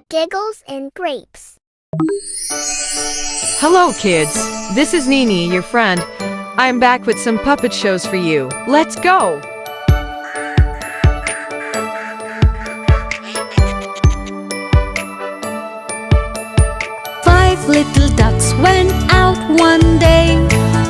Giggles and grapes. Hello, kids. This is Nini, your friend. I'm back with some puppet shows for you. Let's go! Five little ducks went out one day,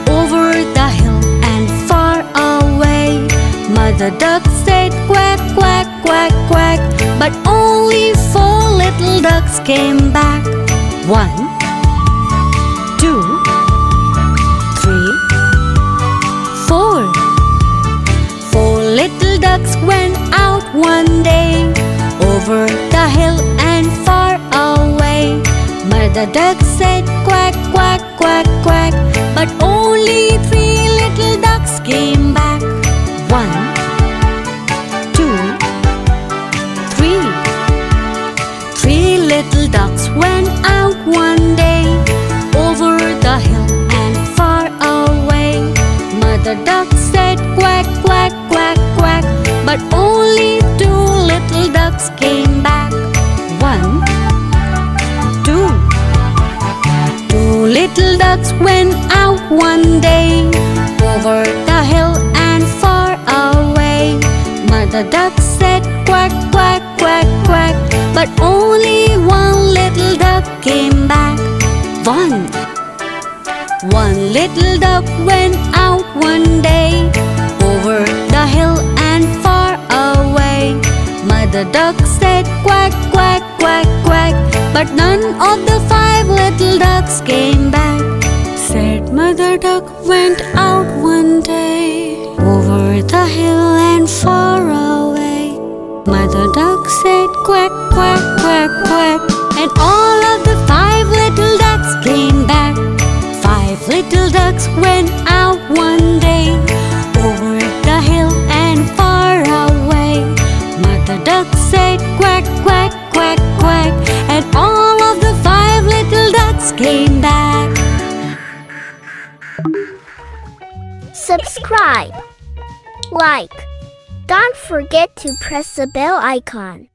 over the hill and far away. Mother duck said quack, quack, quack, quack, but only four little ducks came back. 1, 2, 3, 4. Four little ducks went out one day, over the hill and far away. Mother duck said quack, quack, quack, quack, but only three little ducks came back. 1, 2, 3. Three little ducks went out one day, over the hill and far away. Mother duck said quack, quack, quack, quack, but only two little ducks came back. 1, 2. Two little ducks went out one day, over the hill and far away. Mother duck said quack, quack, quack, quack, but only one little duck came back. 1. One little duck went out one day, over the hill and far away. Mother duck said quack, quack, quack, quack, but none of the five little ducks came back. Said Mother duck went out one day, over the hill and far away. Mother duck said quack, quack, quack, quack, and all of the five little ducks came back. Five little ducks went out one day, over the hill and far away. Mother duck said quack, quack, quack, quack, and all of the five little ducks came back. Subscribe. Like. Don't forget to press the bell icon.